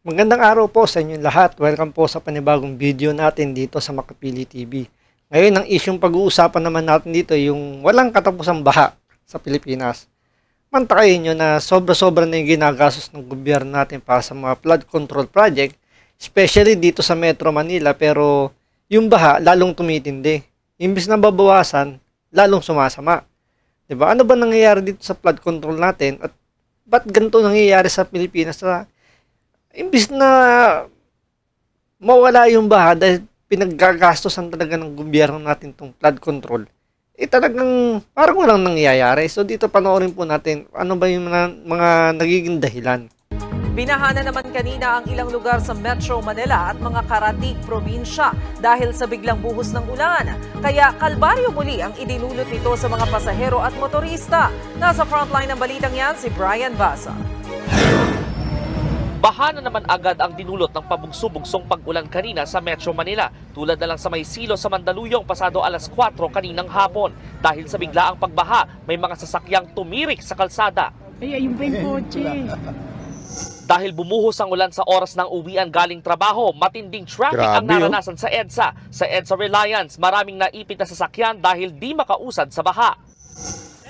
Magandang araw po sa inyong lahat. Welcome po sa panibagong video natin dito sa Makapili TV. Ngayon, ang isyong pag-uusapan naman natin dito yung walang katapusang baha sa Pilipinas. Mantakin nyo na sobra-sobra na yung ginagastos ng gobyerno natin para sa mga flood control project, especially dito sa Metro Manila, pero yung baha lalong tumitindi. Imbis na babawasan, lalong sumasama. Diba? Ano ba nangyayari dito sa flood control natin at ba't ganito nangyayari sa Pilipinas na imbis na mawala yung baha dahil pinaggagastosan talaga ng gobyerno natin itong flood control, talagang parang walang nangyayari. So dito panoorin po natin ano ba yung mga nagiging dahilan. Binaha na naman kanina ang ilang lugar sa Metro Manila at mga karatig probinsya dahil sa biglang buhos ng ulan. Kaya kalbaryo muli ang idinulot nito sa mga pasahero at motorista. Nasa frontline ng balitang yan si Brian Basa. Baha na naman agad ang dinulot ng pabugso-bugsong pag-ulan kanina sa Metro Manila. Tulad na lang sa may silo sa Mandaluyong pasado alas 4 kaninang hapon. Dahil sa biglaang pagbaha, may mga sasakyang tumirik sa kalsada. Ay, ayun pa yung kotse. Dahil bumuhos ang ulan sa oras ng uwian galing trabaho, matinding traffic ang naranasan sa EDSA. Sa EDSA Reliance, maraming naipit na sasakyan dahil di makausad sa baha.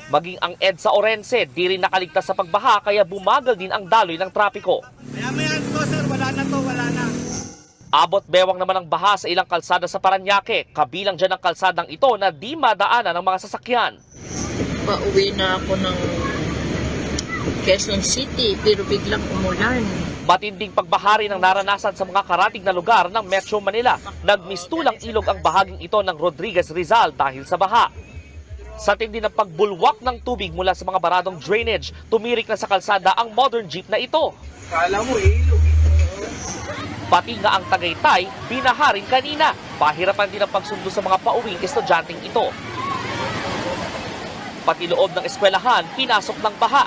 Maging ang EDSA Orense, di rin nakaligtas sa pagbaha kaya bumagal din ang daloy ng trapiko. Maya-maya to sir, wala na. Abot bewang naman ang baha sa ilang kalsada sa Parañaque, kabilang dyan ang kalsadang ito na di madaanan ng mga sasakyan. Pauwi na ako ng Quezon City pero biglang umulan. Matinding pagbahari ng naranasan sa mga karatig na lugar ng Metro Manila. Nagmistulang ilog ang bahaging ito ng Rodriguez Rizal dahil sa baha. Sa tindi ng pagbulwak ng tubig mula sa mga baradong drainage, tumirik na sa kalsada ang modern jeep na ito. Kala mo ilog. Pati nga ang Tagaytay, binaharin kanina. Pahirapan din ang pagsundo sa mga pauwing estudyanteng ito. Pati loob ng eskwelahan, pinasok ng baha.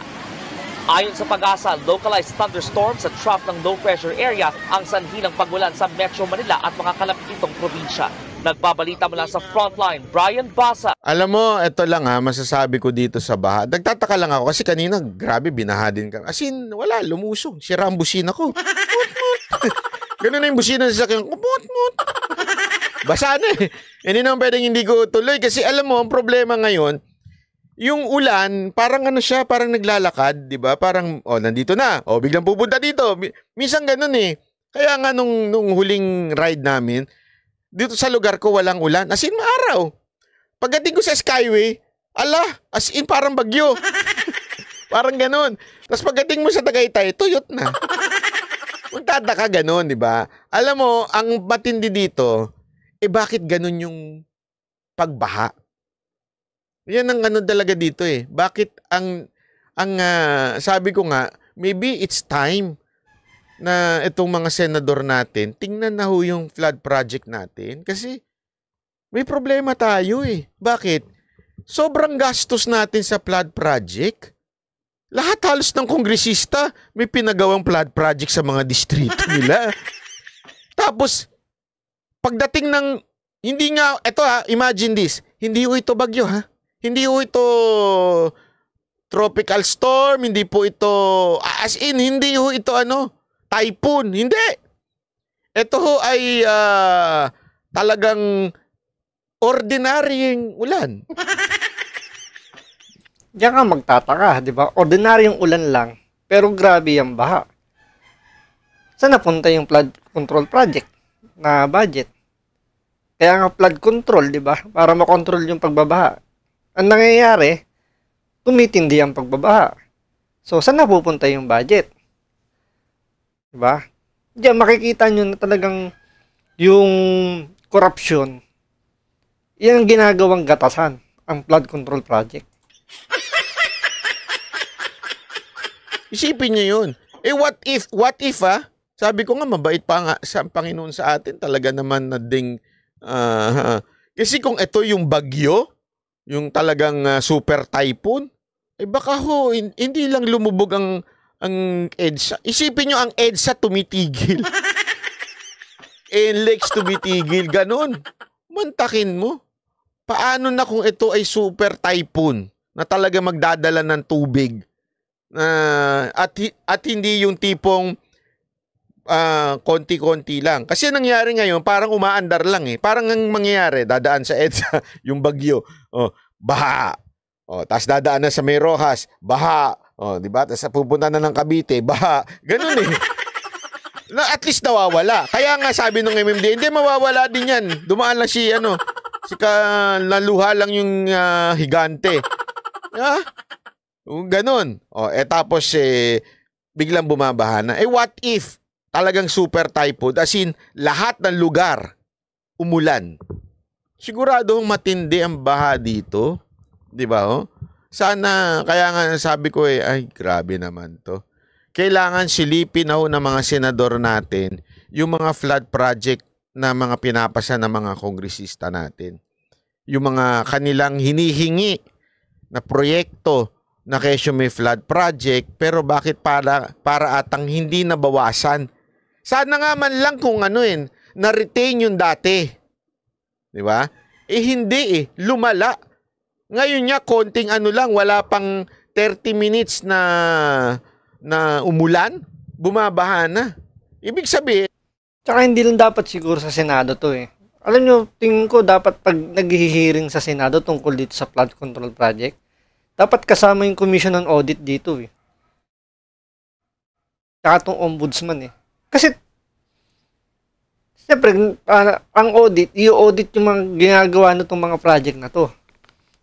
Ayon sa Pag-asa, localized thunderstorms at trough ng low pressure area ang sanhi ng pagulan sa Metro Manila at mga kalapit nitong probinsya. Nagbabalita mula sa Frontline, Brian Basa. Alam mo, ito lang masasabi ko dito sa baha. Nagtataka lang ako kasi kanina, grabe, binaha din ka. As in, wala, lumusong. Sira ang busina ko. Ganun na yung busina sa sakin. Basa na eh. Hindi naman pwedeng hindi ko tuloy. Kasi alam mo, ang problema ngayon, yung ulan, parang ano siya, parang naglalakad, di ba? Parang, nandito na. Biglang pupunta dito. Minsan ganun eh. Kaya nga nung huling ride namin, dito sa lugar ko walang ulan. As in, maaraw. Pagdating ko sa Skyway, as in parang bagyo. Parang ganun. Tapos pagdating mo sa Tagaytay, tuyot na. Puntada ka ganun, di ba? Alam mo, ang matindi dito, bakit ganun yung pagbaha? Yan ang ano talaga dito eh. Bakit sabi ko nga, maybe it's time na itong mga senador natin, tingnan na ho yung flood project natin. Kasi may problema tayo eh. Bakit? Sobrang gastos natin sa flood project. Lahat halos ng kongresista may pinagawang flood project sa mga distrito nila. Tapos, pagdating ng, hindi nga, imagine this, hindi ho ito bagyo ha. Hindi po ito tropical storm, hindi po ito, as in, hindi po ito typhoon, hindi. Ito ho ay talagang ordinaryong ulan. Diyan ka magtataka, di ba? Ordinaryong ulan lang, pero grabe yung baha. Saan napunta yung flood control project na budget? Kaya nga flood control, di ba? Para makontrol yung pagbabaha. Ang nangyayari, tumitindi ang pagbabaha. So, saan napupunta yung budget? Diba? Diyan makikita nyo na talagang yung corruption, yan ang ginagawang gatasan, ang flood control project. Isipin nyo yun. What if sabi ko nga, mabait pa nga sa Panginoon sa atin, talaga naman na ding, kasi kung ito yung bagyo, yung talagang super typhoon, baka ho, hindi lang lumubog ang EDSA. Isipin nyo, ang EDSA tumitigil. NLEX tumitigil. Ganon. Mantakin mo. Paano na kung ito ay super typhoon na talaga magdadala ng tubig? At hindi yung tipong konti-konti lang. Kasi nangyari ngayon, parang umaandar lang eh. Parang ang mangyayari, dadaan sa EDSA, yung bagyo, baha. Tapos dadaan na sa May Rojas, baha. Di ba? Tapos pupunta na ng Cavite, baha. Ganun eh. At least nawawala. Kaya nga sabi ng MMD, hindi mawawala din yan. Dumaan lang si naluha lang yung higante. Ganun. Tapos biglang bumabaha na. What if talagang super typhoon? As in, lahat ng lugar umulan. Siguradong matindi ang baha dito. Di ba? Sana, kaya nga sabi ko ay grabe naman to. Kailangan silipin ng mga senador natin yung mga flood project na mga pinapasa ng mga kongresista natin. Yung mga kanilang hinihingi na proyekto na kesyo may flood project, pero bakit para atang hindi nabawasan? Sana nga man lang kung na-retain yung dati. Di ba? Hindi lumala. Ngayon niya, konting lang, wala pang 30 minutes na umulan, bumabaha na. Ibig sabihin, Tsaka hindi lang dapat siguro sa Senado to eh. Alam nyo, tingin ko dapat pag naghihiring sa Senado tungkol dito sa flood control project, dapat kasama yung Commission on Audit dito eh. Tsaka itong ombudsman eh. Kasi, siyempre, ang audit, i-audit yung mga ginagawa na itong mga project na to.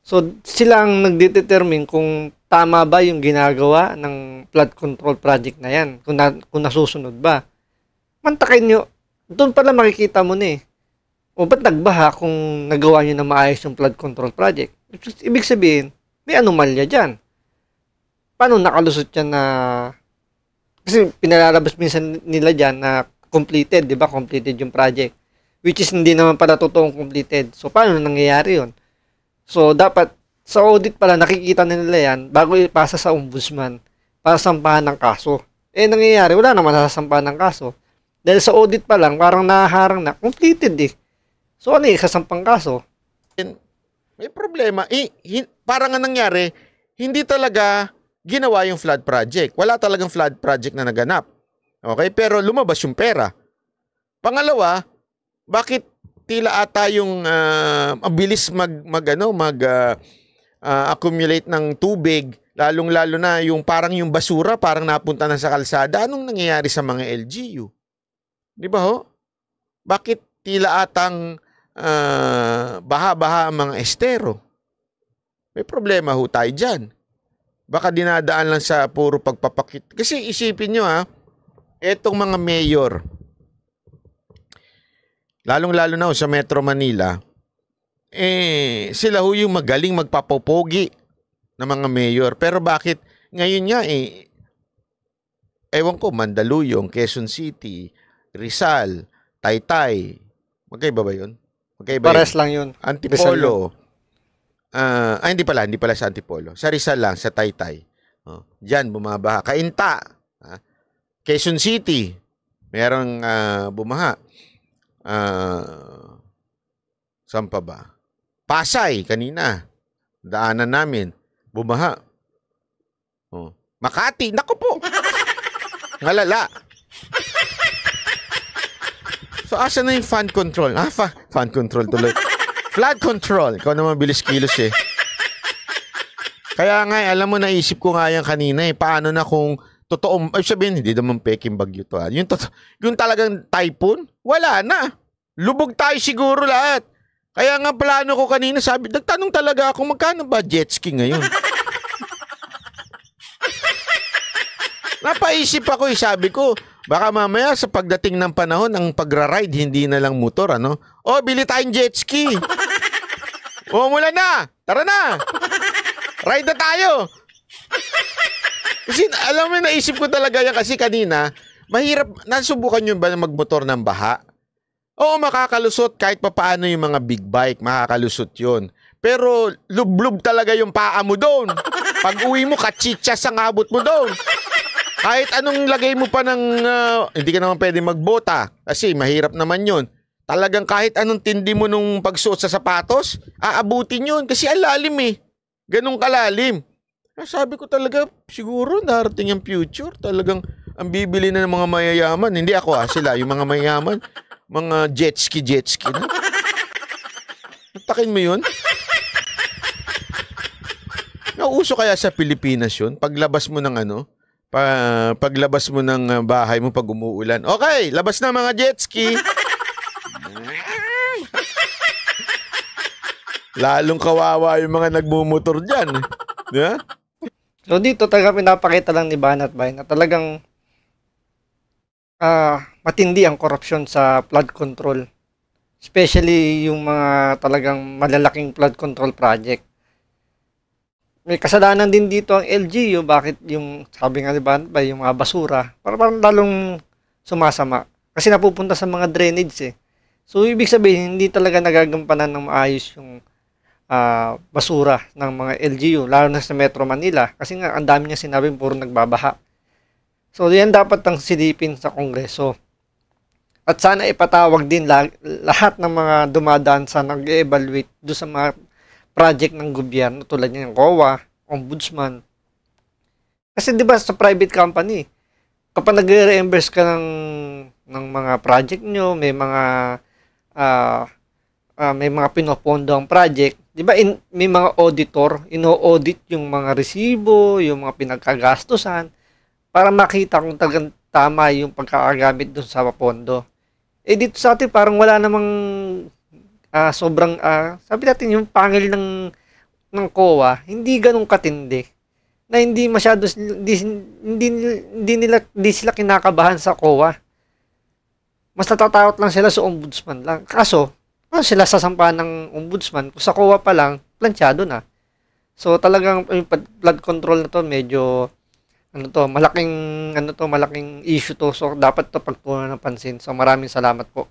So, sila ang nagdetermine kung tama ba yung ginagawa ng flood control project na yan, kung nasusunod ba. Mantakin nyo, doon pala makikita mo na eh. O ba't nagbaha kung nagawa nyo na maayos yung flood control project? Ibig sabihin, may anomalya dyan. Paano nakalusot yan na... Kasi pinalalabas minsan nila dyan na completed, di ba? Completed yung project. Which is hindi naman pala totoong completed. So, paano nangyayari yun? So, dapat sa audit pala nakikita nila yan bago ipasa sa ombudsman para sampahan ng kaso. Nangyayari, wala naman nasasampahan ng kaso. Dahil sa audit pa lang, parang naharang na, completed eh. So, ano yung sasampang kaso? may problema. Parang nga nangyari, hindi talaga ginawa yung flood project. Wala talagang flood project na naganap. Okay? Pero lumabas yung pera. Pangalawa, bakit tila ata yung mabilis accumulate ng tubig, lalong-lalo na yung parang yung basura, parang napunta na sa kalsada. Anong nangyayari sa mga LGU? Di ba ho? Bakit tila atang baha-baha ang mga estero? May problema ho tayo dyan. Baka dinadaan lang sa puro pagpapakit. Kasi isipin nyo etong mga mayor, lalong-lalo na sa Metro Manila, sila ho yung magaling magpapopogi ng mga mayor. Pero bakit ngayon nga ewan ko, Mandaluyong, Quezon City, Rizal, Taytay, magkaiba ba yun? Magkaiba Pares lang yun. Antipolo. Hindi pala sa Antipolo. Sa Rizal lang, sa Taytay. Diyan, bumabaha. Kainta. Quezon City, merong bumaha. Saan pa ba? Pasay, kanina. Daanan namin. Bumaha. Makati, naku po. Ngalala. So, asa na yung fund control? Fund control tuloy. Flood control. Ikaw naman bilis kilos eh. Kaya nga, alam mo, naisip ko nga yan kanina paano na kung totoo, sabihin, hindi naman peking bagyo to. Yung talagang typhoon, wala na. Lubog tayo siguro lahat. Kaya nga plano ko kanina, nagtanong talaga ako, magkano ba jet ski ngayon? Napaisip ako sabi ko, baka mamaya sa pagdating ng panahon, ang pagra-ride, hindi na lang motor, bili tayong jet ski. Mula na! Tara na! Ride na tayo! Kasi alam mo, naisip ko talaga yan kasi kanina, mahirap, nasubukan nyo ba na magmotor ng baha? Oo, makakalusot kahit papaano yung mga big bike, makakalusot yun. Pero lublub talaga yung paa mo doon. Pag uwi mo, kachichas ang abot mo doon. Kahit anong lagay mo pa ng, hindi ka naman pwede magbota kasi mahirap naman yun. Talagang kahit anong tindi mo nung pagsuot sa sapatos, aabutin yun kasi ang lalim Ganun kalalim. Sabi ko talaga, siguro darating yung future. Talagang Ang bibili na ng mga mayayaman. Hindi ako sila. Yung mga mayayaman. Mga jet ski na. Takin mo yun? Nauso kaya sa Pilipinas yun? Paglabas mo ng paglabas mo ng bahay mo pag umuulan. Okay, labas na mga jet ski. Lalong kawawa yung mga nagmumotor dyan. Yeah? So dito talaga pinapakita lang ni Banat Bay na talagang matindi ang korupsyon sa flood control. Especially yung mga talagang malalaking flood control project. May kasalanan din dito ang LGU. Bakit yung, sabi nga ni Banat Bay, yung mga basura, parang lalong sumasama. Kasi napupunta sa mga drainage eh. So ibig sabihin, hindi talaga nagagampanan ng maayos yung basura ng mga LGU, lalo na sa Metro Manila. Kasi nga, ang dami niya sinabi, puro nagbabaha. So, yan dapat ang silipin sa Kongreso. At sana ipatawag din lahat ng mga dumadaan sa nag-evaluate do sa mga project ng gobyerno tulad ng COA, Ombudsman. Kasi 'di ba sa private company, kapag nagre-reimburse ka ng mga project nyo, may mga pinopondo ang project, 'di ba may mga auditor, ino-audit yung mga resibo, yung mga pinagkagastusan para makita kung talagang tama yung pagkakagamit doon sa pondo. Eh dito sa atin parang wala namang sobrang sabi natin yung pangil ng COA, hindi ganun katindi. Na hindi masyado hindi sila kinakabahan sa COA. Mas natatakot lang sila sa ombudsman lang. Kaso sila sasampahan ng ombudsman, sa COA pa lang, planchado na. So talagang yung flood control na to medyo malaking issue to. So dapat to pagtuunan ng pansin. So maraming salamat po.